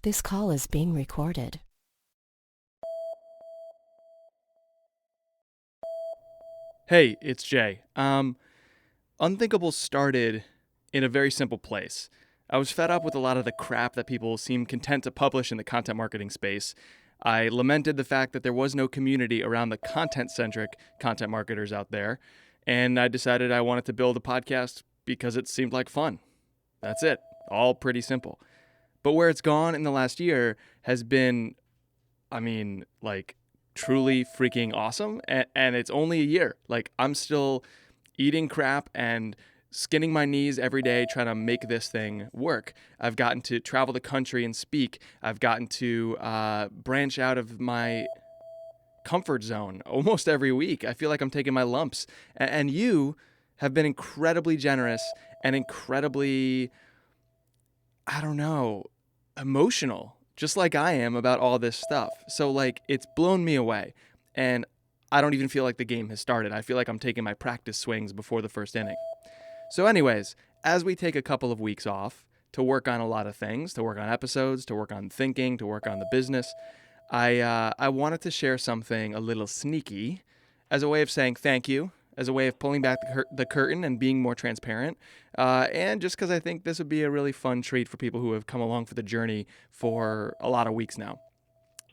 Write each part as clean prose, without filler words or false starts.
This call is being recorded. Hey, it's Jay. Unthinkable started in a very simple place. I was fed up with a lot of the crap that people seem content to publish in the content marketing space. I lamented the fact that there was no community around the content-centric content marketers out there, and I decided I wanted to build a podcast because it seemed like fun. That's it. All pretty simple. But where it's gone in the last year has been, truly freaking awesome. And it's only a year. Like, I'm still eating crap and skinning my knees every day trying to make this thing work. I've gotten to travel the country and speak. I've gotten to branch out of my comfort zone almost every week. I feel like I'm taking my lumps. And you have been incredibly generous and incredibly, emotional, just like I am about all this stuff. So, like, it's blown me away. And I don't even feel like the game has started. I feel like I'm taking my practice swings before the first inning. So, anyways, as we take a couple of weeks off to work on a lot of things, to work on episodes, to work on thinking, to work on the business, I wanted to share something a little sneaky as a way of saying thank you, as a way of pulling back the curtain and being more transparent, and just because I think this would be a really fun treat for people who have come along for the journey for a lot of weeks now.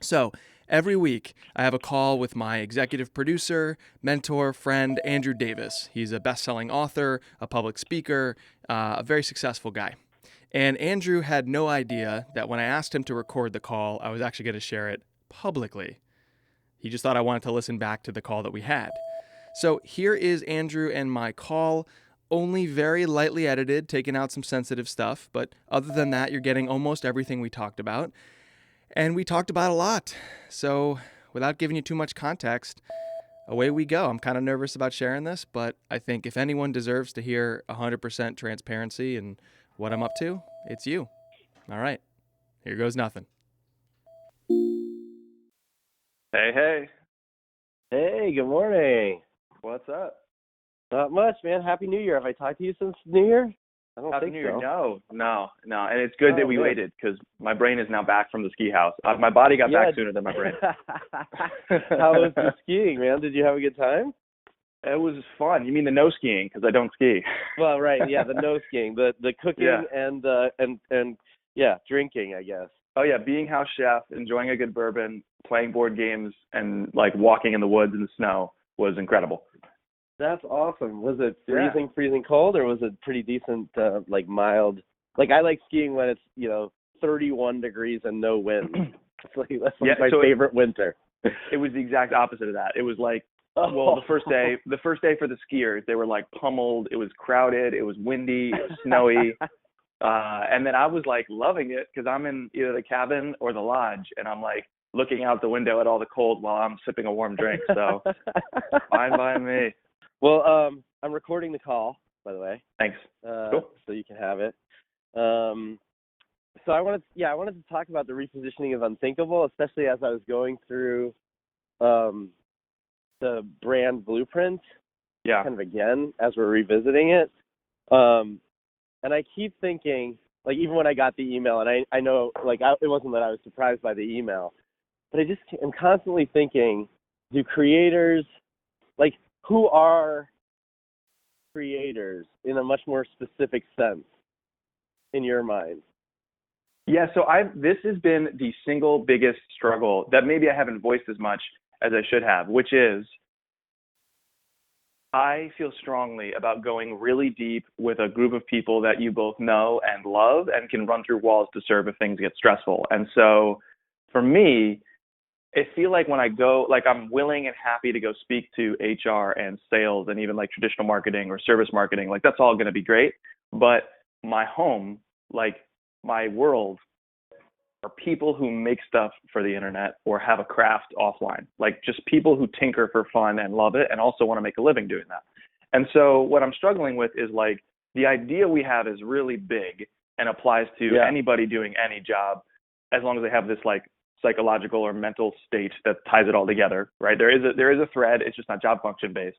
So every week, I have a call with my executive producer, mentor, friend, Andrew Davis. He's a best-selling author, a public speaker, a very successful guy. And Andrew had no idea that when I asked him to record the call, I was actually going to share it publicly. He just thought I wanted to listen back to the call that we had. So here is Andrew and my call, only very lightly edited, taking out some sensitive stuff. But other than that, you're getting almost everything we talked about. And we talked about a lot. So without giving you too much context, away we go. I'm kind of nervous about sharing this, but I think if anyone deserves to hear 100% transparency and what I'm up to, it's you. All right, here goes nothing. Hey, hey. Hey, good morning. What's up? Not much, man. Happy New Year. Have I talked to you since New Year? I don't Happy think New Year. so. No. And it's good that we man. waited because my brain is now back from the ski house. My body got back sooner than my brain. How was the skiing, man? Did you have a good time? It was fun. You mean the no skiing because I don't ski. Well, right. Yeah, the no skiing, the cooking Yeah. and yeah, drinking, I guess. Oh, yeah, being house chef, enjoying a good bourbon, playing board games, and, like, walking in the woods in the snow was incredible. That's awesome. Was it freezing cold, or was it pretty decent, mild? Like, I like skiing when it's, 31 degrees and no wind. That's my favorite winter. It was the exact opposite of that. It was like, well, the first day for the skiers, they were, like, pummeled. It was crowded. It was windy. It was snowy. And then I was, like, loving it because I'm in either the cabin or the lodge, and I'm, like, looking out the window at all the cold while I'm sipping a warm drink. So fine by me. Well, I'm recording the call, by the way. Thanks. Cool. So you can have it. So I wanted to talk about the repositioning of Unthinkable, especially as I was going through the brand blueprint. Yeah. Kind of again as we're revisiting it. And I keep thinking, like, even when I got the email, and I know, like, it wasn't that I was surprised by the email, but I just am constantly thinking, do creators, like, who are creators in a much more specific sense in your mind? Yeah, so this has been the single biggest struggle that maybe I haven't voiced as much as I should have, which is I feel strongly about going really deep with a group of people that you both know and love and can run through walls to serve if things get stressful. And so for me, I feel like when I go, like, I'm willing and happy to go speak to HR and sales and even like traditional marketing or service marketing, like that's all going to be great. But my home, like my world, are people who make stuff for the internet or have a craft offline, like just people who tinker for fun and love it and also want to make a living doing that. And so what I'm struggling with is, like, the idea we have is really big and applies to anybody doing any job as long as they have this like psychological or mental state that ties it all together, right? There is a thread. It's just not job function based.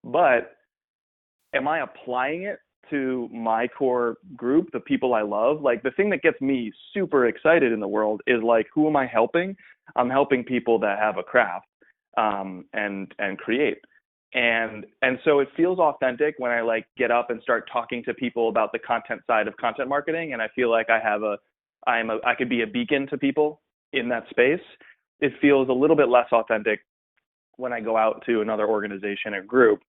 But am I applying it to my core group, the people I love, like the thing that gets me super excited in the world is like, who am I helping? I'm helping people that have a craft, and create. And so it feels authentic when I like get up and start talking to people about the content side of content marketing. And I feel like I could be a beacon to people in that space. It feels a little bit less authentic when I go out to another organization or group.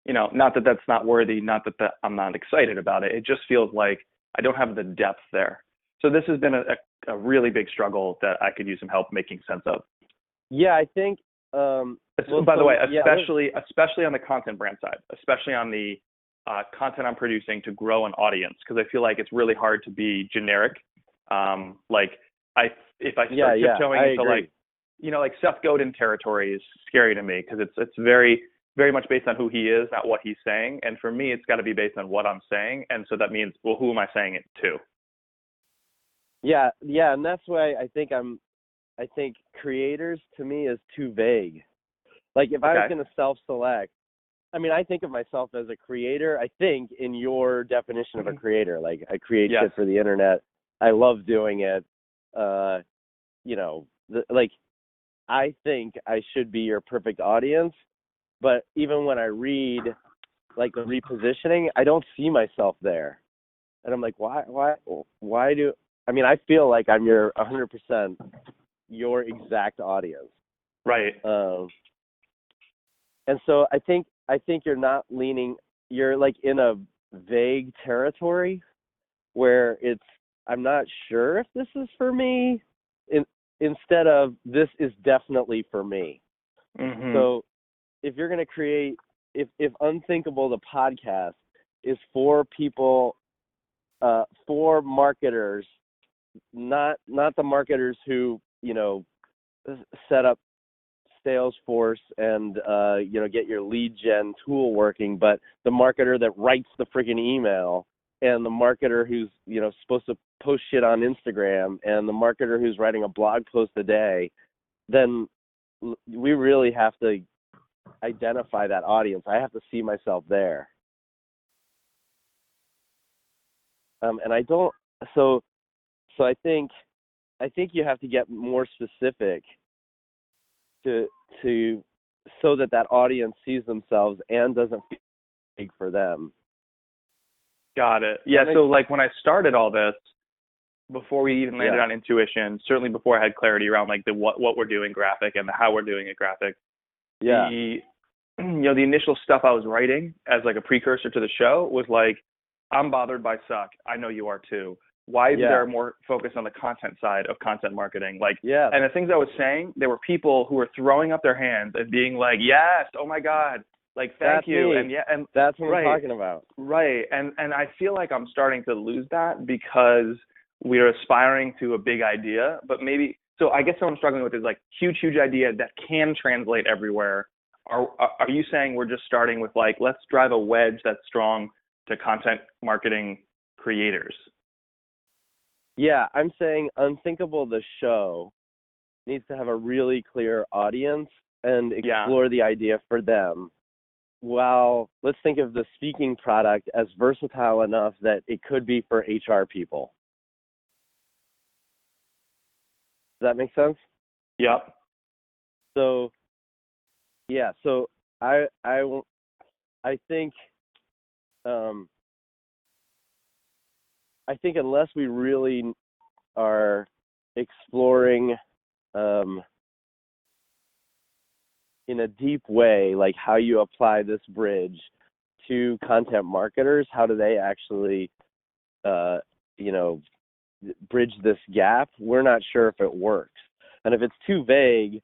Not that that's not worthy, not that I'm not excited about it. It just feels like I don't have the depth there. So this has been a really big struggle that I could use some help making sense of. Yeah, I think. By the way, especially on the content brand side, especially on the content I'm producing to grow an audience, because I feel like it's really hard to be generic. If I start tiptoeing into agree. like Seth Godin territory is scary to me, because it's very, very much based on who he is, not what he's saying. And for me, it's got to be based on what I'm saying. And so that means, well, who am I saying it to? Yeah, and that's why I think creators to me is too vague. Like if I was going to self-select, I mean, I think of myself as a creator. I think in your definition of a creator, like I create shit for the internet. I love doing it. I think I should be your perfect audience. But even when I read like the repositioning, I don't see myself there. And I'm like, why I feel like I'm 100% your exact audience. Right. And so I think you're not you're like in a vague territory where I'm not sure if this is for me, instead of this is definitely for me. Mm-hmm. So if you're going to create, if Unthinkable, the podcast, is for people, for marketers, not the marketers who, set up Salesforce and get your lead gen tool working, but the marketer that writes the friggin' email, and the marketer who's supposed to post shit on Instagram, and the marketer who's writing a blog post a day, then we really have to identify that audience. I have to see myself there. And I don't. So I think you have to get more specific to so that audience sees themselves and doesn't feel big for them. Got it. Yeah. So like when I started all this, before we even landed on intuition, certainly before I had clarity around like the what we're doing graphic and the how we're doing it graphic. Yeah. The initial stuff I was writing as like a precursor to the show was like, I'm bothered by suck. I know you are too. Why is there more focus on the content side of content marketing? And the things I was saying, there were people who were throwing up their hands and being like, yes, oh my God, like, thank you. Me. And that's what I'm talking about. Right. And I feel like I'm starting to lose that because we're aspiring to a big idea, but maybe, so I guess what I'm struggling with is like huge idea that can translate everywhere. Are you saying we're just starting with like, let's drive a wedge that's strong to content marketing creators? Yeah, I'm saying Unthinkable, the show, needs to have a really clear audience and explore the idea for them. Well, let's think of the speaking product as versatile enough that it could be for HR people. Does that make sense? Yep. So, I think unless we really are exploring in a deep way, like how you apply this bridge to content marketers, how do they actually, bridge this gap? We're not sure if it works. And if it's too vague,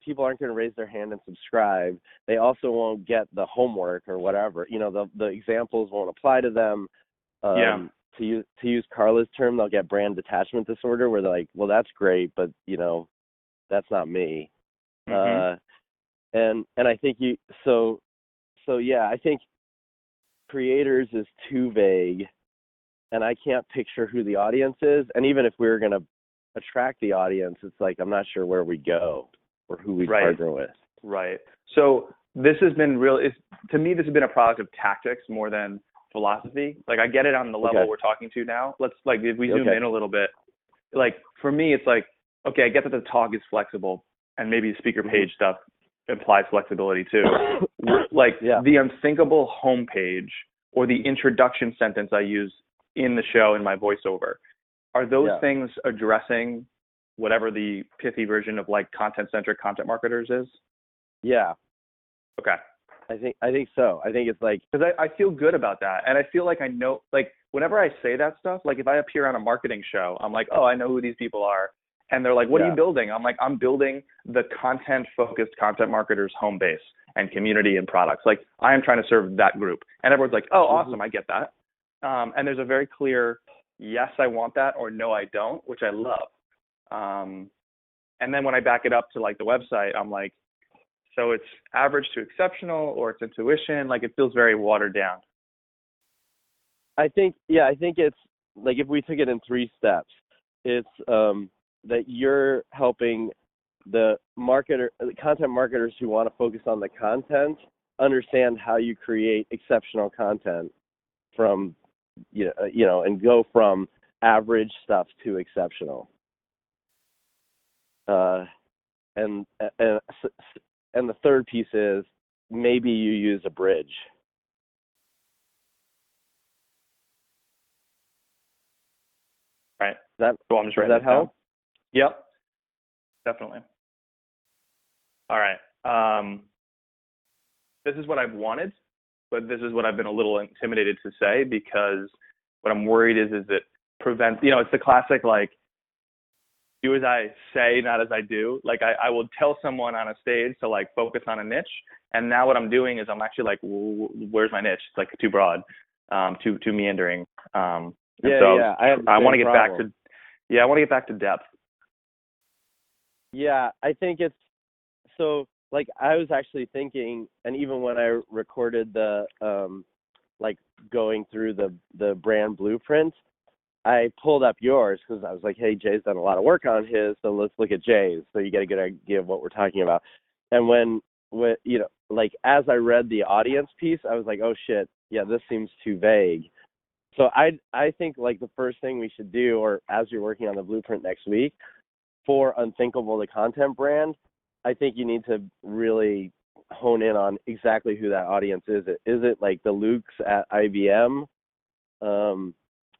people aren't going to raise their hand and subscribe. They also won't get the homework or whatever. The examples won't apply to them. To use Carla's term, they'll get brand detachment disorder, where they're like, well, that's great, but that's not me. Mm-hmm. And I think I think creators is too vague, and I can't picture who the audience is. And even if we were going to attract the audience, it's like I'm not sure where we go or who we partner with. Right. So this has been to me, this has been a product of tactics more than philosophy. Like, I get it on the level we're talking to now. Let's, like, if we zoom in a little bit, like, for me, it's like, okay, I get that the talk is flexible and maybe the speaker page stuff implies flexibility too. Like, the Unthinkable homepage or the introduction sentence I use in the show in my voiceover, are those things addressing whatever the pithy version of, like, content-centric content marketers is? Yeah. Okay. I think so. I think it's like, because I feel good about that. And I feel like I know, like, whenever I say that stuff, like, if I appear on a marketing show, I'm like, oh, I know who these people are. And they're like, what are you building? I'm like, I'm building the content-focused content marketers home base and community and products. Like, I am trying to serve that group. And everyone's like, oh, awesome, I get that. And there's a very clear, yes, I want that, or no, I don't, which I love. And then when I back it up to, like, the website, I'm like, so it's average to exceptional, or it's intuition. Like, it feels very watered down. I think it's like, if we took it in 3 steps, it's that you're helping the content marketers who want to focus on the content understand how you create exceptional content from, and go from average stuff to exceptional. And the third piece is maybe you use a bridge. Right. Does I'm just writing that help? Down. Yep. Definitely. All right. This is what I've wanted, but this is what I've been a little intimidated to say, because what I'm worried is it prevents, it's the classic, like, do as I say, not as I do. Like, I will tell someone on a stage to, like, focus on a niche. And now what I'm doing is I'm actually like, where's my niche? It's, like, too broad, too meandering. I want to get back to, I want to get back to depth. Yeah, I think it's, so, like, I was actually thinking, and even when I recorded the, like, going through the brand blueprint, I pulled up yours because I was like, hey, Jay's done a lot of work on his, so let's look at Jay's, so you get a good idea of what we're talking about. And when like, as I read the audience piece, I was like, oh shit, yeah, this seems too vague. So I think, like, the first thing we should do, or as you're working on the blueprint next week for Unthinkable, the content brand, I think you need to really hone in on exactly who that audience is. Is it like the Lukes at IBM?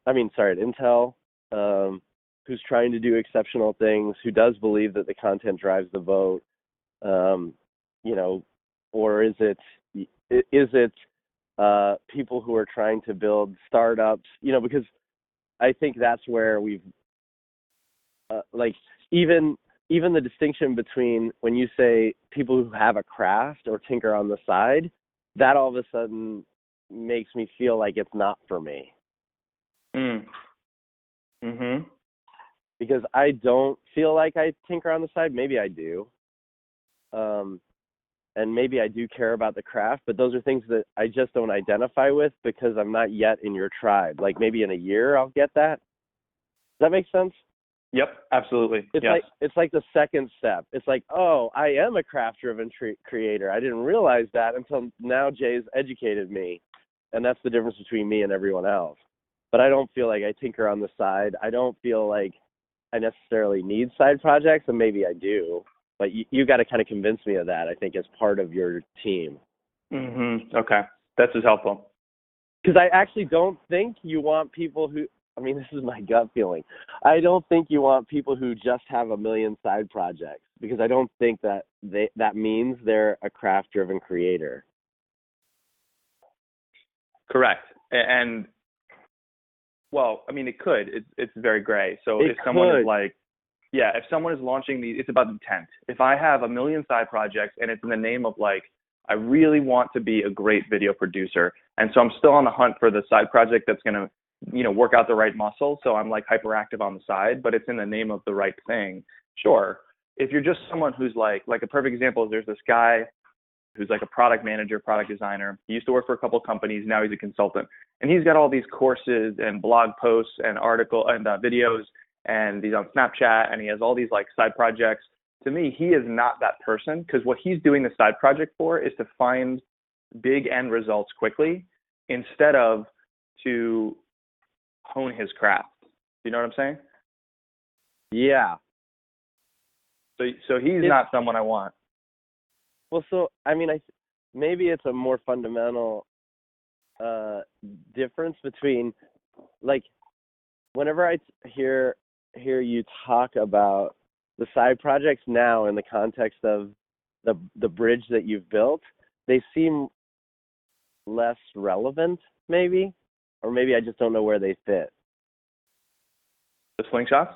At Intel, who's trying to do exceptional things, who does believe that the content drives the vote, or is it people who are trying to build startups? Because I think that's where we've like, even the distinction between when you say people who have a craft or tinker on the side, that all of a sudden makes me feel like it's not for me. Because I don't feel like I tinker on the side. Maybe I do. And maybe I do care about the craft, but those are things that I just don't identify with because I'm not yet in your tribe. Like, maybe in a year I'll get that. Does that make sense? Yep, absolutely. It's like the second step. It's like, oh, I am a craft-driven creator. I didn't realize that until now Jay's educated me. And that's the difference between me and everyone else. But I don't feel like I tinker on the side. I don't feel like I necessarily need side projects, and maybe I do. But you got to kind of convince me of that, I think, as part of your team. Okay. That's just helpful. Because I actually don't think you want people who, this is my gut feeling. I don't think you want people who just have a million side projects, because I don't think that that means they're a craft-driven creator. Correct. And, well, it could. It's very gray. So if someone is like, if someone is launching these, it's about intent. If I have a million side projects and it's in the name of, like, I really want to be a great video producer, and so I'm still on the hunt for the side project that's going to, work out the right muscle. So I'm, like, hyperactive on the side, but it's in the name of the right thing. Sure. If you're just someone who's like a perfect example is there's this guy who's like a product manager, product designer. He used to work for a couple of companies. Now he's a consultant, and he's got all these courses and blog posts and article and videos, and he's on Snapchat, and he has all these, like, side projects to me, he is not that person, because what he's doing the side project for is to find big end results quickly instead of to hone his craft. You know what I'm saying? Yeah. So he's not someone I want. Well, so I mean, maybe it's a more fundamental difference between, like, whenever I hear you talk about the side projects now in the context of the bridge that you've built, they seem less relevant, maybe, or maybe I just don't know where they fit. The slingshots?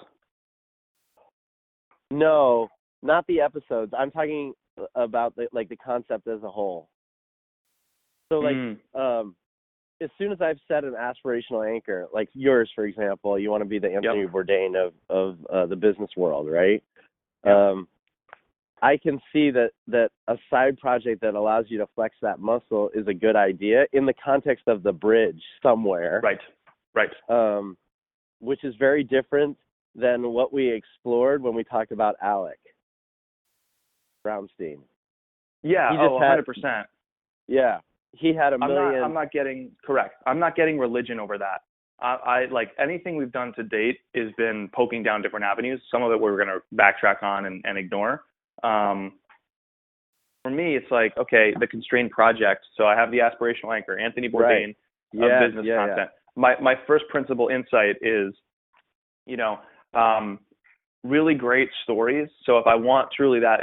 No, not the episodes. I'm talking about the concept as a whole. So as soon as I've set an aspirational anchor, like yours, for example, you want to be the Anthony Bourdain of the business world, right? Yep. I can see that a side project that allows you to flex that muscle is a good idea in the context of the bridge somewhere. Right. Which is very different than what we explored when we talked about Alec Brownstein. Yeah, 100%. Yeah. He had a million. I'm not getting religion over that. I like anything we've done to date has been poking down different avenues. Some of it we're going to backtrack on and ignore. For me, it's like, okay, the constrained project. So I have the aspirational anchor, Anthony Bourdain, of business content. My first principal insight is, really great stories. So if I want truly that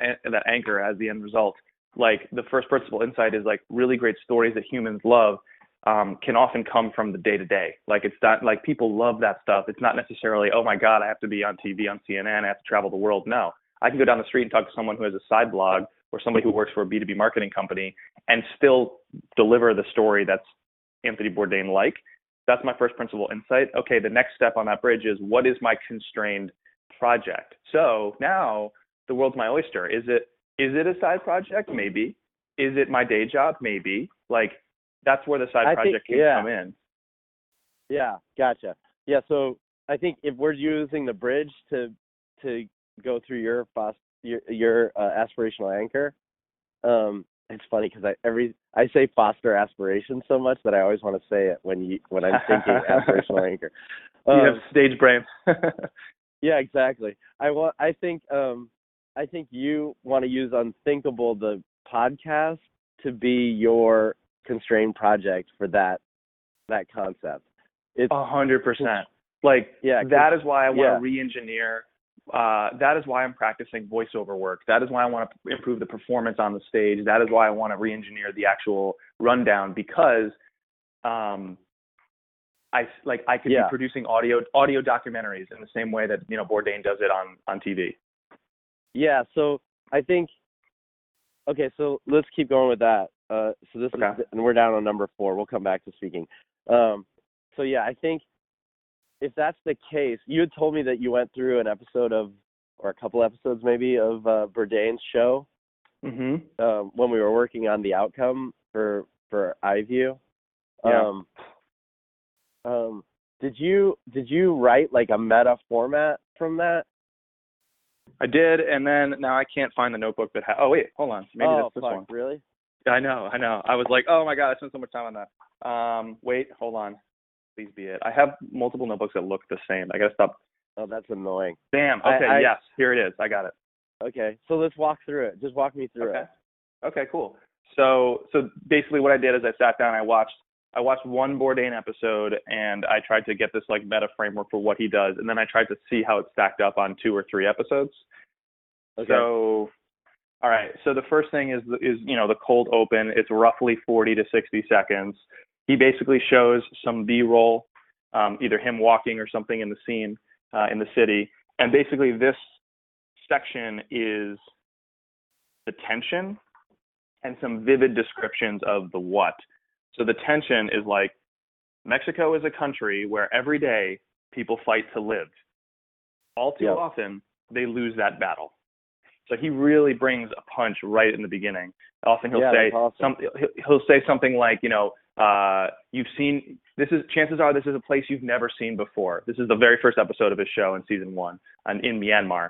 anchor as the end result, like the first principal insight is like really great stories that humans love can often come from the day to day. Like it's not like people love that stuff. It's not necessarily, oh my God, I have to be on TV, on CNN, I have to travel the world. No, I can go down the street and talk to someone who has a side blog or somebody who works for a B2B marketing company and still deliver the story that's Anthony Bourdain like. That's my first principal insight. Okay, the next step on that bridge is, what is my constrained project? So now the world's my oyster. Is it a side project? Maybe. Is it my day job? Maybe. Like, that's where the side project can come in. Yeah, gotcha. Yeah, so I think if we're using the bridge to go through your aspirational anchor, it's funny because I say foster aspiration so much that I always want to say it when I'm thinking aspirational anchor. You have stage brain. Yeah, exactly. I think you want to use Unthinkable, the podcast, to be your constrained project for that concept. It's 100%. Like, that is why I want to re-engineer. That is why I'm practicing voiceover work. That is why I want to improve the performance on the stage. That is why I want to re-engineer the actual rundown, because I could be producing audio documentaries in the same way that Bourdain does it on TV. Yeah, so I think so let's keep going with that. So this is, and we're down on number 4. We'll come back to speaking. So yeah, I think if that's the case, you had told me that you went through an episode or a couple episodes maybe of Bourdain's show when we were working on the outcome for iView. Yeah. Did you write like a meta format from that? I did, and then now I can't find the notebook that oh wait, hold on, maybe that's this one. Really? I know. I was like, oh my God, I spent so much time on that. Wait, hold on. Please be it. I have multiple notebooks that look the same. I gotta stop. Oh, that's annoying. Damn. Okay. Yes, here it is. I got it. Okay, so let's walk through it. Just walk me through it. Okay, cool. So basically, what I did is I sat down. I watched one Bourdain episode, and I tried to get this like meta framework for what he does, and then I tried to see how it stacked up on 2 or 3 episodes. Okay. So, all right. So the first thing is the cold open. It's roughly 40 to 60 seconds. He basically shows some B-roll, either him walking or something in the scene in the city, and basically this section is the tension and some vivid descriptions of the what. So the tension is like, Mexico is a country where every day people fight to live. All too often, they lose that battle. So he really brings a punch right in the beginning. Often he'll say something like, you've seen, chances are this is a place you've never seen before. This is the very first episode of his show in season 1 in Myanmar.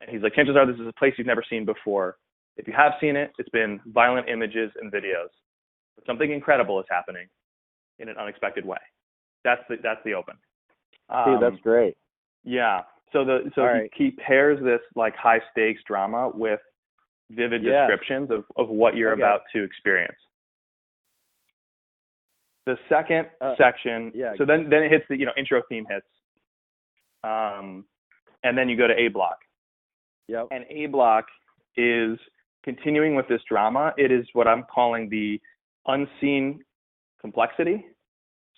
And he's like, chances are this is a place you've never seen before. If you have seen it, it's been violent images and videos. But something incredible is happening in an unexpected way. That's the open. Dude, that's great. Yeah. So right. he pairs this like high stakes drama with vivid descriptions of what you're about to experience. The second section, so then it hits the intro theme hits, and then you go to A block. Yep. And A block is continuing with this drama. It is what I'm calling the unseen complexity.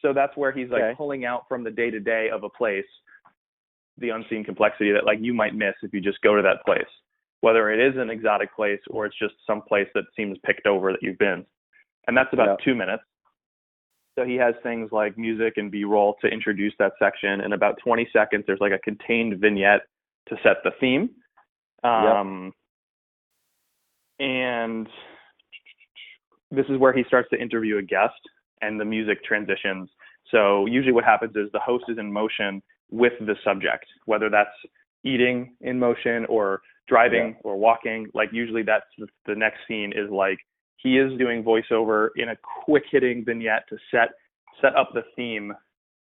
So that's where he's like pulling out from the day to day of a place the unseen complexity that like you might miss if you just go to that place, whether it is an exotic place or it's just some place that seems picked over that you've been. And that's about 2 minutes. So he has things like music and B-roll to introduce that section. In about 20 seconds, there's like a contained vignette to set the theme. And this is where he starts to interview a guest and the music transitions. So usually what happens is the host is in motion with the subject, whether that's eating in motion or driving or walking. Like usually that's the next scene is like he is doing voiceover in a quick hitting vignette to set up the theme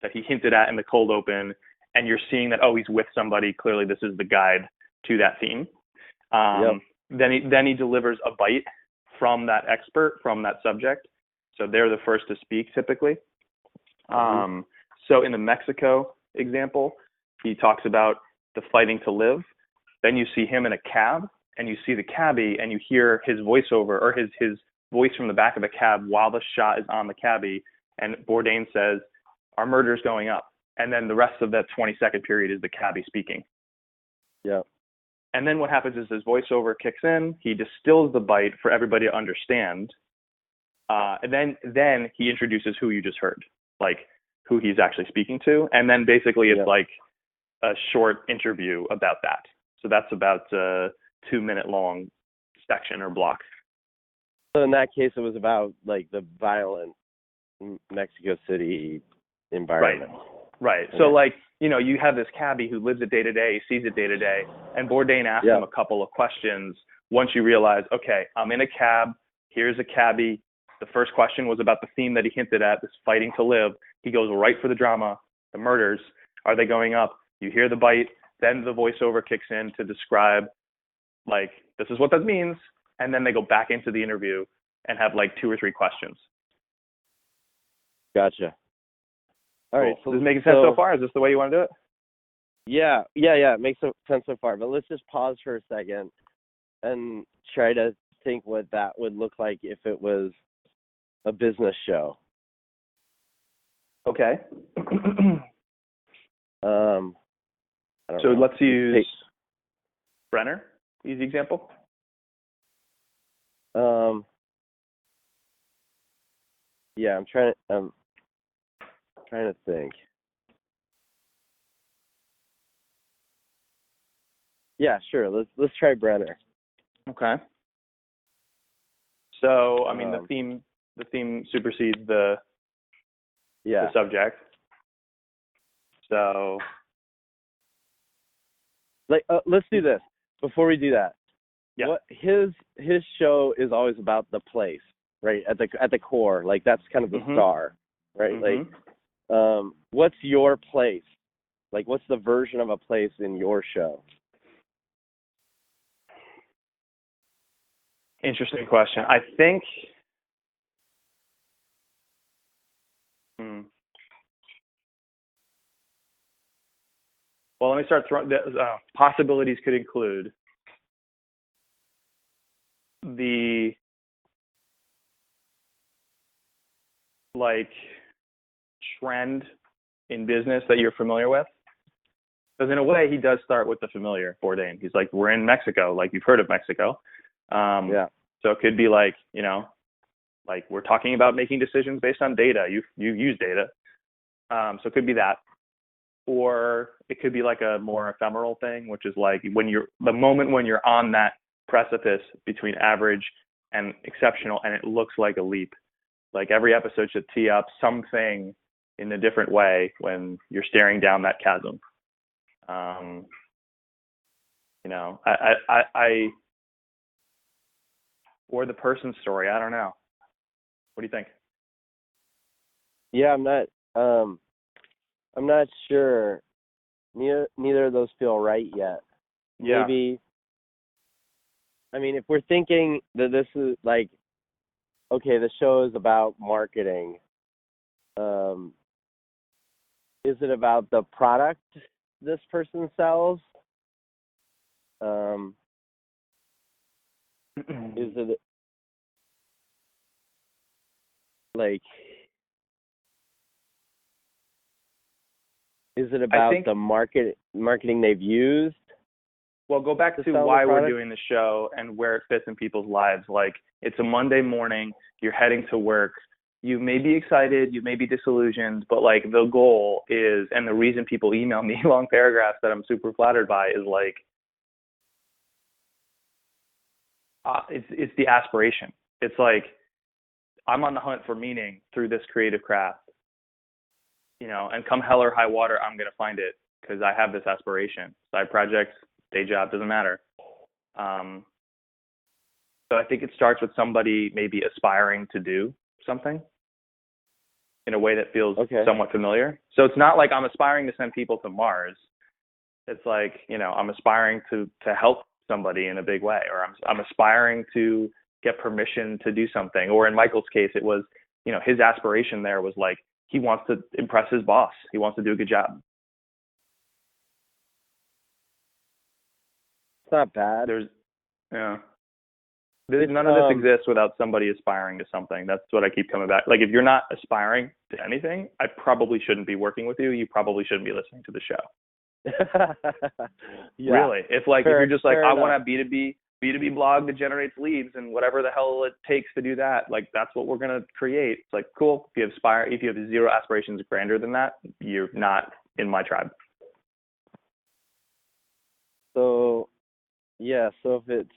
that he hinted at in the cold open. And you're seeing that, he's with somebody. Clearly this is the guide to that theme. Then he delivers a bite from that expert, from that subject. So they're the first to speak typically. So in the Mexico example, he talks about the fighting to live. Then you see him in a cab and you see the cabbie and you hear his voiceover or his voice from the back of the cab while the shot is on the cabbie. And Bourdain says, our murder's going up. And then the rest of that 20-second period is the cabbie speaking. Yeah. And then what happens is his voiceover kicks in. He distills the bite for everybody to understand. And then he introduces who you just heard, like who he's actually speaking to. And then basically it's like a short interview about that. So that's about a 2-minute long section or block. So in that case, it was about like the violent Mexico City environment. Right. So like, you have this cabbie who lives it day to day, sees it day to day, and Bourdain asks him a couple of questions once you realize, okay, I'm in a cab, here's a cabbie. The first question was about the theme that he hinted at, this fighting to live. He goes right for the drama, the murders. Are they going up? You hear the bite, then the voiceover kicks in to describe, like, this is what that means, and then they go back into the interview and have like 2 or 3 questions. Gotcha. All right. So does it make sense so far? Is this the way you want to do it? Yeah. It makes sense so far. But let's just pause for a second and try to think what that would look like if it was a business show. Okay. So let's use Brenner. Easy example. Yeah, I'm trying to think. Yeah, sure. Let's try Brenner. Okay. So I mean, the theme supersedes the subject. So let's do this before we do that. Yeah. What his show is always about the place, right? At the core, like that's kind of the star, right? Like, what's your place? Like, what's the version of a place in your show? Interesting question. I think. Well, let me start throwing. Possibilities could include the like trend in business that you're familiar with. Because in a way, he does start with the familiar, Bourdain. He's like, we're in Mexico, like you've heard of Mexico. So it could be like, like we're talking about making decisions based on data. You use data. So it could be that. Or it could be like a more ephemeral thing, which is like the moment when you're on that precipice between average and exceptional, and it looks like a leap. Like every episode should tee up something in a different way when you're staring down that chasm. You know, or the person's story. I don't know. What do you think? Yeah, I'm not sure. Neither of those feel right yet. Yeah. Maybe, I mean, if we're thinking that this is like, okay, the show is about marketing, is it about the product this person sells? Is it like, is it about the marketing they've used? Well, go back to why we're doing the show and where it fits in people's lives. Like, it's a Monday morning, you're heading to work, you may be excited, you may be disillusioned, but like the goal is, and the reason people email me long paragraphs that I'm super flattered by is like, it's the aspiration. It's like, I'm on the hunt for meaning through this creative craft, you know, and come hell or high water, I'm going to find it because I have this aspiration. Side projects, day job, doesn't matter. So I think it starts with somebody maybe aspiring to do something in a way that feels somewhat familiar. So it's not like I'm aspiring to send people to Mars. It's like, you know, I'm aspiring to help somebody in a big way, or I'm aspiring to get permission to do something. Or in Michael's case, it was, you know, his aspiration there was like, he wants to impress his boss. He wants to do a good job. It's not bad. None of this exists without somebody aspiring to something. That's what I keep coming back. Like, if you're not aspiring to anything, I probably shouldn't be working with you. You probably shouldn't be listening to the show. Yeah, really. If you're just like, I want a B2B blog that generates leads and whatever the hell it takes to do that, like, that's what we're going to create. It's like, cool. If you have zero aspirations grander than that, you're not in my tribe. So, yeah, so if it's,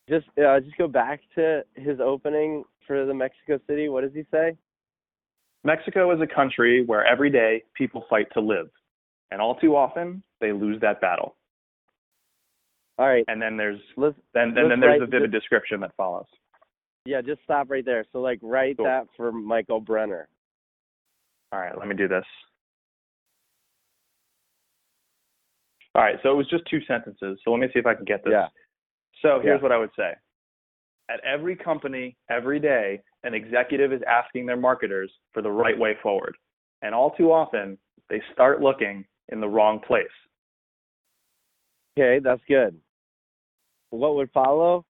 just go back to his opening for the Mexico City. What does he say? Mexico is a country where every day people fight to live, and all too often they lose that battle. All right. And then there's there's a vivid description that follows. Yeah, just stop right there. So write that for Michael Brenner. All right, let me do this. All right, so it was just 2 sentences. So let me see if I can get this. Yeah. So here's what I would say. At every company, every day, an executive is asking their marketers for the right way forward. And all too often, they start looking in the wrong place. Okay, that's good. What would follow?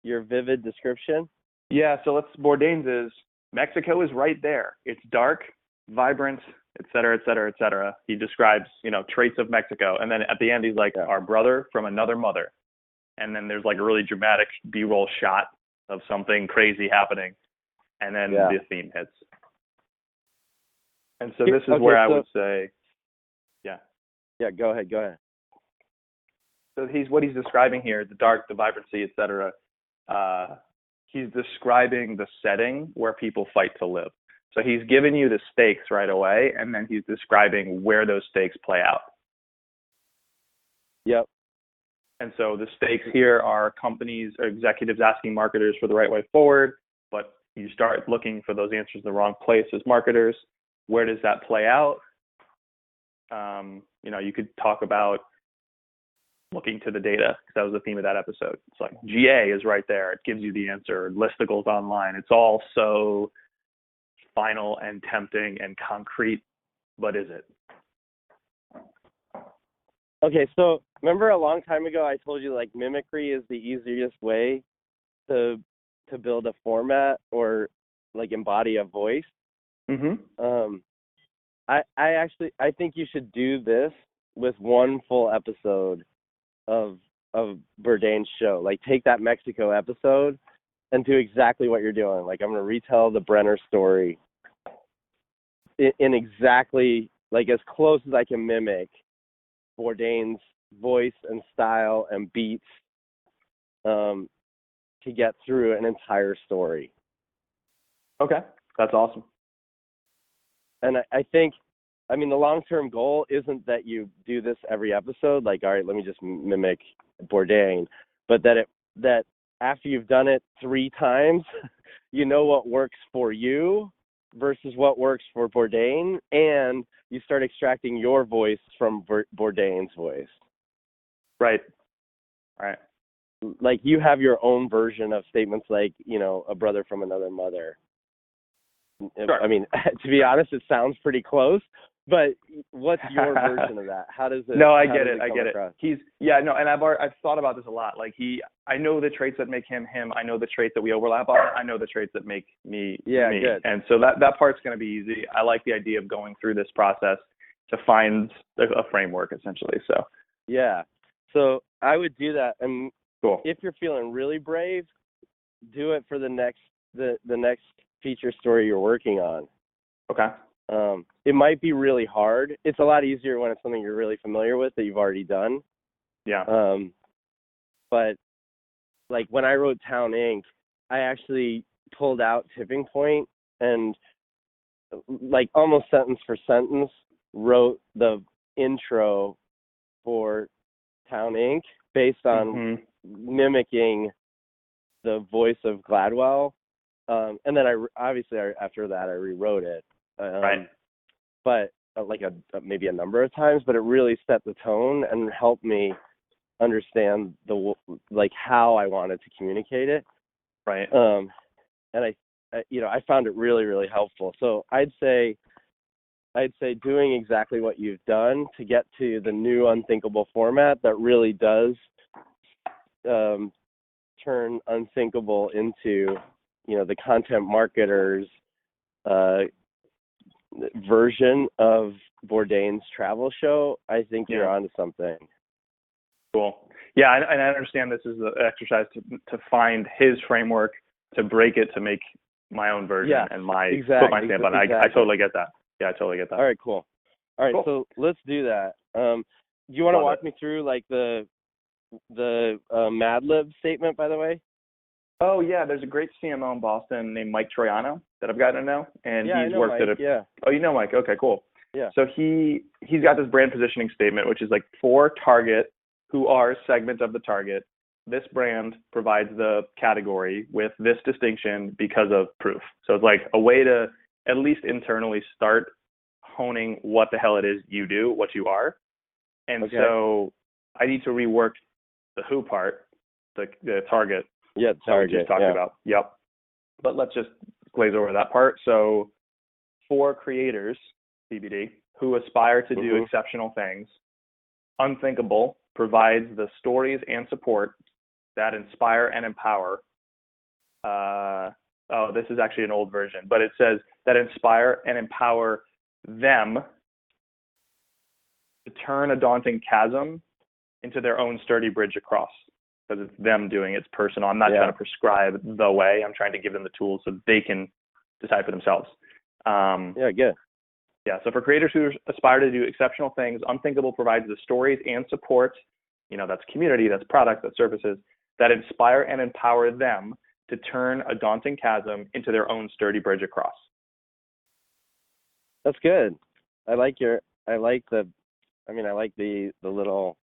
Your vivid description? Yeah, so Bourdain's is, Mexico is right there. It's dark, vibrant, et cetera, et cetera, et cetera. He describes, you know, traits of Mexico. And then at the end, he's like, our brother from another mother. And then there's like a really dramatic B-roll shot of something crazy happening. And then the theme hits. And so this is where I would say, Yeah, go ahead. So what he's describing here, the dark, the vibrancy, et cetera, he's describing the setting where people fight to live. So he's giving you the stakes right away, and then he's describing where those stakes play out. Yep. And so the stakes here are companies or executives asking marketers for the right way forward, but you start looking for those answers in the wrong place as marketers. Where does that play out? You know, you could talk about looking to the data, because that was the theme of that episode. It's like GA is right there. It gives you the answer. Listicles online. It's all so final and tempting and concrete, but is it? Okay, so remember a long time ago I told you mimicry is the easiest way to build a format or embody a voice. Mm-hmm. I think you should do this with one full episode of Bourdain's show. Take that Mexico episode and do exactly what you're doing. I'm going to retell the Brenner story in exactly as close as I can mimic Bourdain's voice and style and beats to get through an entire story. Okay, that's awesome. And I think I mean, the long-term goal isn't that you do this every episode, like, all right, let me just mimic Bourdain, but that after you've done it 3 times, you know what works for you versus what works for Bourdain, and you start extracting your voice from Bourdain's voice. Right. Like, you have your own version of statements like, a brother from another mother. Sure. I mean, to be honest, it sounds pretty close, but what's your version of that? How does it? No, I get it. Across? And I've thought about this a lot. Like I know the traits that make him him. I know the traits that we overlap on. I know the traits that make me me. Good. And so that part's going to be easy. I like the idea of going through this process to find a framework, essentially. So yeah, so I would do that. And cool. If you're feeling really brave, do it for the next feature story you're working on. Okay. It might be really hard. It's a lot easier when it's something you're really familiar with that you've already done. Yeah. But like when I wrote Town Inc., I actually pulled out Tipping Point and like almost sentence for sentence wrote the intro for Town Inc. based on mimicking the voice of Gladwell. And then after that I rewrote it. Right. But maybe a number of times, but it really set the tone and helped me understand how I wanted to communicate it. Right. And I found it really, really helpful. So I'd say doing exactly what you've done to get to the new Unthinkable format that really does turn Unthinkable into, the content marketer's version of Bourdain's travel show. I think you're onto something. Cool. Yeah, and I understand this is an exercise to find his framework, to break it, to make my own version and put my stamp on it. I totally get that. Yeah, I totally get that. All right, cool. All right, cool. So let's do that. Do you want to walk me through like the Mad Lib statement, by the way? Oh yeah, there's a great CMO in Boston named Mike Troiano that I've gotten to know, and he's worked Mike, at Oh, you know Mike? Okay, cool. Yeah. So he's got this brand positioning statement, which is like for target, who are segment of the target. This brand provides the category with this distinction because of proof. So it's like a way to at least internally start honing what the hell it is you do, what you are. And so I need to rework the who part, the target. Yeah, target. We just talked about. Yep. But let's just glaze over that part. So for creators, CBD, who aspire to do exceptional things, Unthinkable provides the stories and support that inspire and empower. This is actually an old version, but it says that inspire and empower them to turn a daunting chasm into their own sturdy bridge across. Because it's them doing it. It's personal. I'm not trying to prescribe the way. I'm trying to give them the tools so they can decide for themselves. Good. Yeah, so for creators who aspire to do exceptional things, Unthinkable provides the stories and support, that's community, that's products, that's services, that inspire and empower them to turn a daunting chasm into their own sturdy bridge across. That's good. I like the little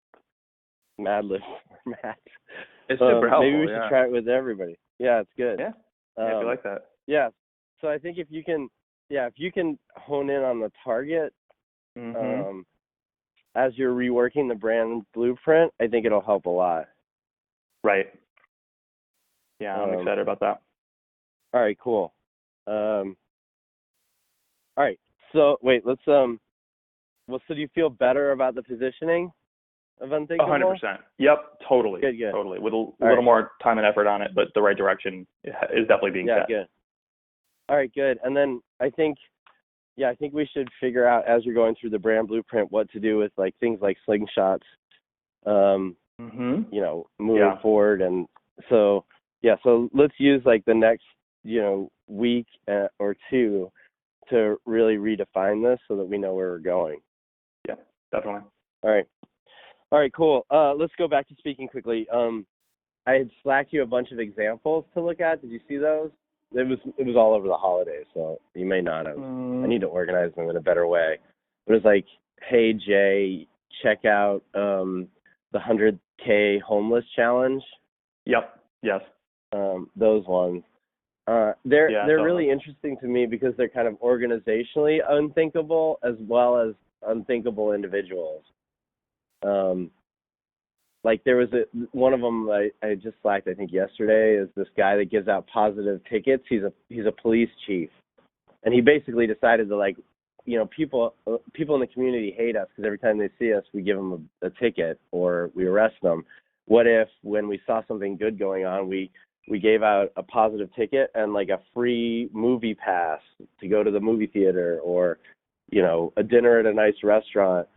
Mad Lib format. It's super helpful. Maybe we should try it with everybody. Yeah, it's good. Yeah, I like that. Yeah. So I think if you can hone in on the target as you're reworking the brand blueprint, I think it'll help a lot. Right. Yeah, I'm excited about that. All right, cool. All right. So wait, let's so do you feel better about the positioning of Unthinkable? 100%. Yep, totally. Good. Totally. With a little more time and effort on it, but the right direction is definitely being set. Yeah, good. All right, good. And then I think we should figure out as you're going through the brand blueprint what to do with like things like slingshots, moving forward. And so let's use like the next, week or two to really redefine this so that we know where we're going. Yeah, definitely. All right, cool. Let's go back to speaking quickly. I had slacked you a bunch of examples to look at. Did you see those? It was all over the holidays, so you may not have. I need to organize them in a better way. it was like, hey Jay, check out the 100K homeless challenge. Yep. Yes. Those ones. They're really interesting to me because they're kind of organizationally unthinkable as well as unthinkable individuals. Like there was one of them I just slacked, I think yesterday, is this guy that gives out positive tickets. He's a police chief, and he basically decided to, like, you know, people in the community hate us because every time they see us, we give them a ticket or we arrest them. What if when we saw something good going on, we gave out a positive ticket and like a free movie pass to go to the movie theater, or, you know, a dinner at a nice restaurant?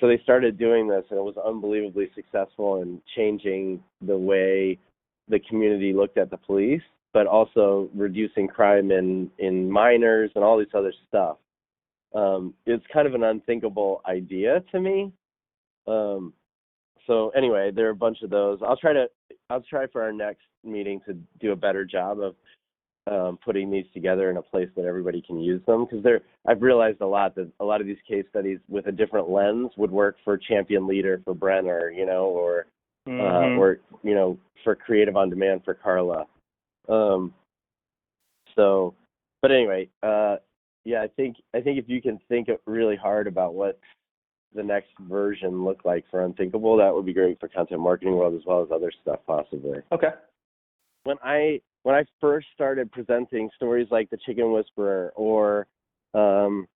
So they started doing this, and it was unbelievably successful in changing the way the community looked at the police, but also reducing crime in minors and all this other stuff. It's kind of an unthinkable idea to me. So anyway, there are a bunch of those. I'll try for our next meeting to do a better job of putting these together in a place that everybody can use them, because I've realized a lot that a lot of these case studies with a different lens would work for Champion Leader for Brenner, you know, or you know, for Creative on Demand for Carla. So, but anyway, yeah, I think if you can think really hard about what the next version look like for Unthinkable, that would be great for Content Marketing World as well as other stuff possibly. Okay. When I first started presenting stories like The Chicken Whisperer or even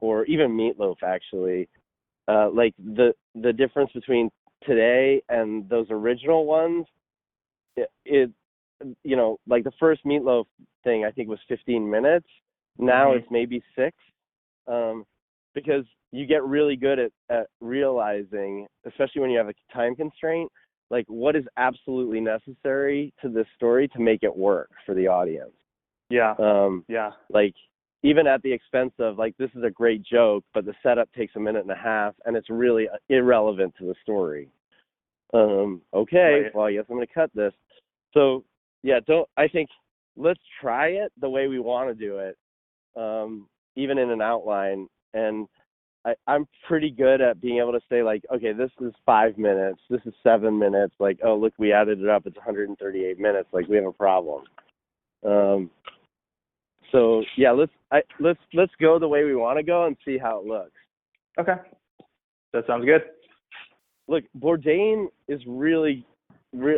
Meatloaf, actually, like the difference between today and those original ones, it you know, like the first Meatloaf thing I think was 15 minutes. Now it's maybe 6, because you get really good at realizing, especially when you have a time constraint, like what is absolutely necessary to this story to make it work for the audience. Yeah. Like even at the expense of, like, this is a great joke, but the setup takes a minute and a half and it's really irrelevant to the story. Okay, right. Well, I guess I'm going to cut this. So yeah, I think let's try it the way we want to do it, even in an outline. And I'm pretty good at being able to say, like, okay, this is 5 minutes, this is 7 minutes. Like, oh, look, we added it up, it's 138 minutes. Like, we have a problem. So yeah, let's go the way we want to go and see how it looks. Okay, that sounds good. Look, Bourdain is really,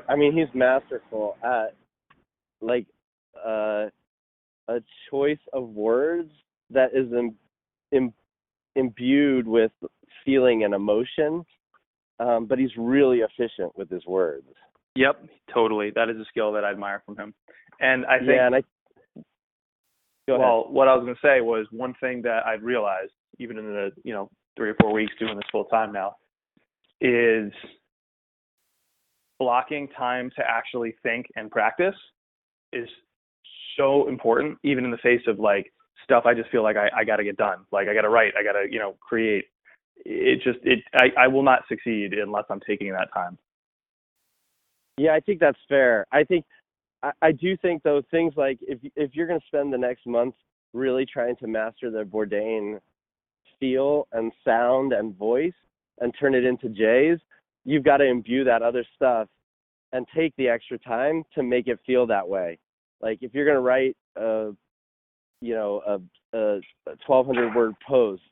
I mean, he's masterful at, like, a choice of words that is imbued with feeling and emotion, but he's really efficient with his words. Yep, totally. That is a skill that I admire from him. And I think, what I was going to say was, one thing that I've realized, even in the 3 or 4 weeks doing this full time now, is blocking time to actually think and practice is so important, even in the face of, like, stuff I just feel like I got to get done. Like, I got to write, I got to, create. I will not succeed unless I'm taking that time. Yeah, I think that's fair. I do think, though, things like if you're going to spend the next month really trying to master the Bourdain feel and sound and voice and turn it into Jay's, you've got to imbue that other stuff and take the extra time to make it feel that way. Like, if you're going to write a 1,200 word post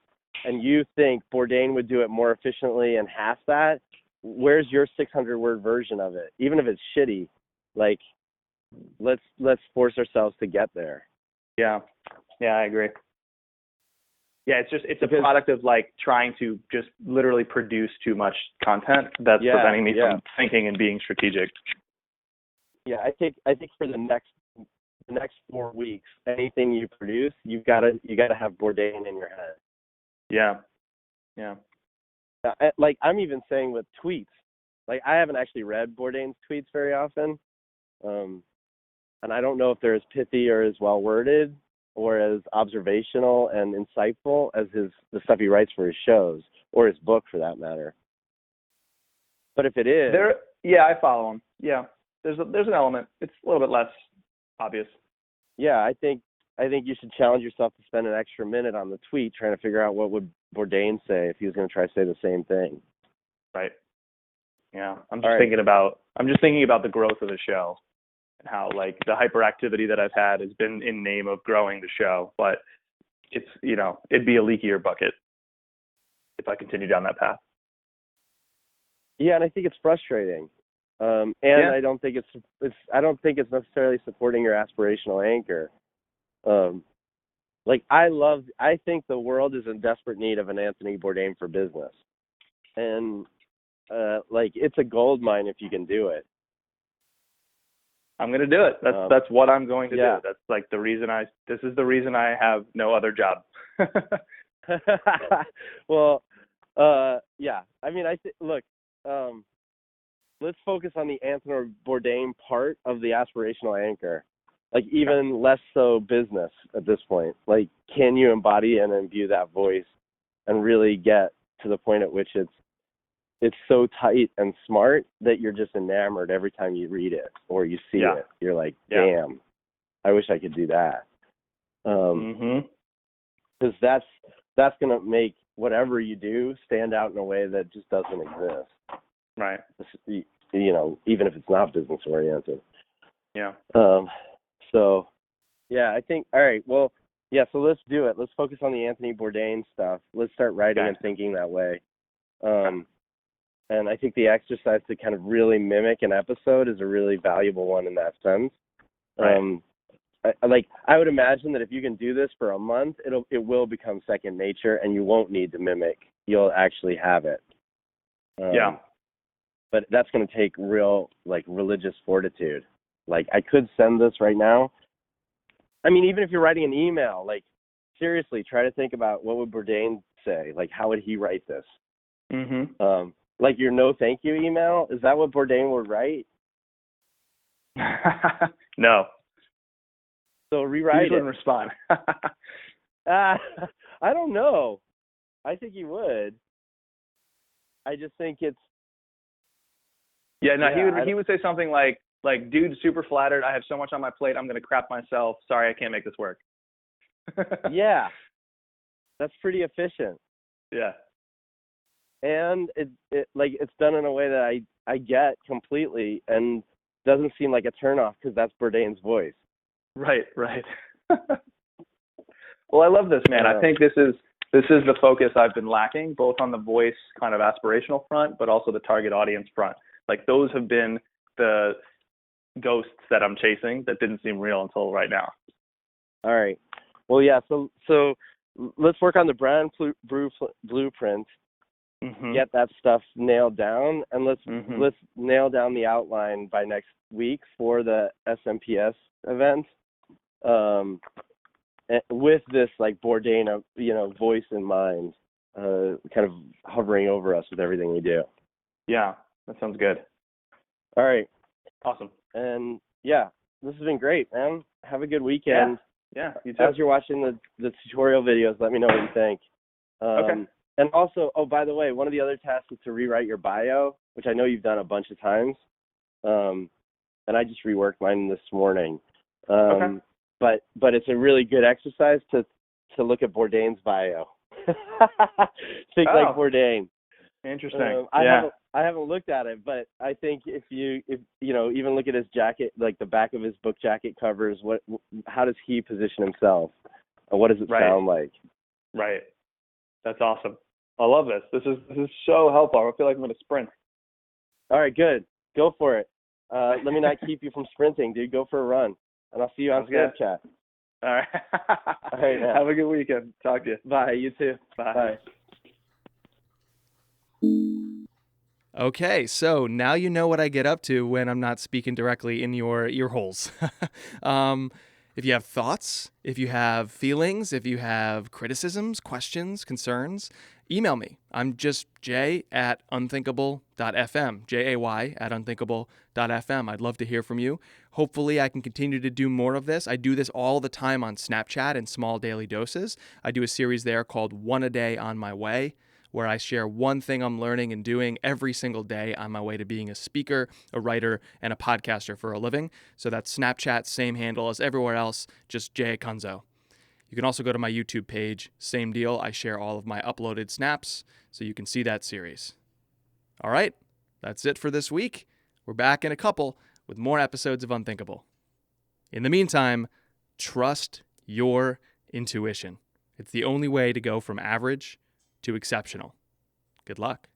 and you think Bourdain would do it more efficiently in half that, where's your 600 word version of it? Even if it's shitty, like, let's force ourselves to get there. Yeah, I agree. Yeah, it's a product of, like, trying to just literally produce too much content that's preventing me from thinking and being strategic. Yeah, I think for the next 4 weeks, anything you produce, you gotta have Bourdain in your head. Yeah. Like, I'm even saying with tweets, like, I haven't actually read Bourdain's tweets very often, and I don't know if they're as pithy or as well worded or as observational and insightful as the stuff he writes for his shows or his book, for that matter. But if it is, I follow him. Yeah, there's an element. It's a little bit less obvious. Yeah, I think you should challenge yourself to spend an extra minute on the tweet trying to figure out what would Bourdain say if he was going to try to say the same thing? Right. Yeah. I'm All just right. thinking about the growth of the show and how like the hyperactivity that I've had has been in name of growing the show, but it's, it'd be a leakier bucket if I continue down that path. Yeah, and I think it's frustrating. Yeah. I don't think it's necessarily supporting your aspirational anchor. I think the world is in desperate need of an Anthony Bourdain for business. And it's a gold mine if you can do it. I'm going to do it. That's what I'm going to yeah. do. That's like this is the reason I have no other job. Well, yeah. I mean, look, let's focus on the Anthony Bourdain part of the aspirational anchor. Like even less so business at this point. Like, can you embody and imbue that voice and really get to the point at which it's so tight and smart that you're just enamored every time you read it or you see it. You're like, damn, I wish I could do that. Because that's going to make whatever you do stand out in a way that just doesn't exist. Right. Even if it's not business oriented. Yeah. So, yeah, I think, all right, well, yeah, so let's do it. Let's focus on the Anthony Bourdain stuff. Let's start writing and thinking that way. And I think the exercise to kind of really mimic an episode is a really valuable one in that sense. Right. I would imagine that if you can do this for a month, it will become second nature and you won't need to mimic. You'll actually have it. But that's going to take real, religious fortitude. I could send this right now. I mean, even if you're writing an email, seriously, try to think about what would Bourdain say? How would he write this? Mm-hmm. Your no thank you email? Is that what Bourdain would write? No. So rewrite he wouldn't respond. I don't know. I think he would. I just think it's. Yeah, no, he would say something like, dude, super flattered. I have so much on my plate. I'm going to crap myself. Sorry, I can't make this work. Yeah. That's pretty efficient. Yeah. And it's done in a way that I get completely and doesn't seem like a turnoff because that's Bourdain's voice. Right. Well, I love this, man. I think this is the focus I've been lacking, both on the voice kind of aspirational front, but also the target audience front. Those have been the ghosts that I'm chasing that didn't seem real until right now. All right. Well, yeah. So let's work on the brand blueprint. Mm-hmm. Get that stuff nailed down, and let's nail down the outline by next week for the SMPS event. With this Bourdain, voice in mind, kind of hovering over us with everything we do. Yeah, that sounds good. All right. Awesome. And yeah, this has been great, man. Have a good weekend. Yeah, you too. As you're watching the tutorial videos, let me know what you think. Okay. And also, by the way, one of the other tasks is to rewrite your bio, which I know you've done a bunch of times. And I just reworked mine this morning. Okay. But it's a really good exercise to look at Bourdain's bio. Think like Bourdain. Interesting. I haven't looked at it, but I think if you even look at his jacket, the back of his book jacket covers, how does he position himself? And what does it sound like? Right. That's awesome. I love this. This is so helpful. I feel like I'm going to sprint. All right, good. Go for it. Let me not keep you from sprinting, dude. Go for a run. And I'll see you on Snapchat. All right. All right, man. Have a good weekend. Talk to you. Bye. You too. Bye. Okay, so now you know what I get up to when I'm not speaking directly in your ear holes. If you have thoughts, if you have feelings, if you have criticisms, questions, concerns, email me. I'm just jay@unthinkable.fm, jay@unthinkable.fm. I'd love to hear from you. Hopefully I can continue to do more of this. I do this all the time on Snapchat in small daily doses. I do a series there called One a Day on My Way, where I share one thing I'm learning and doing every single day on my way to being a speaker, a writer, and a podcaster for a living. So that's Snapchat, same handle as everywhere else, just Jay Kunzo. You can also go to my YouTube page. Same deal. I share all of my uploaded snaps so you can see that series. All right, that's it for this week. We're back in a couple with more episodes of Unthinkable. In the meantime, trust your intuition. It's the only way to go from average to exceptional. Good luck.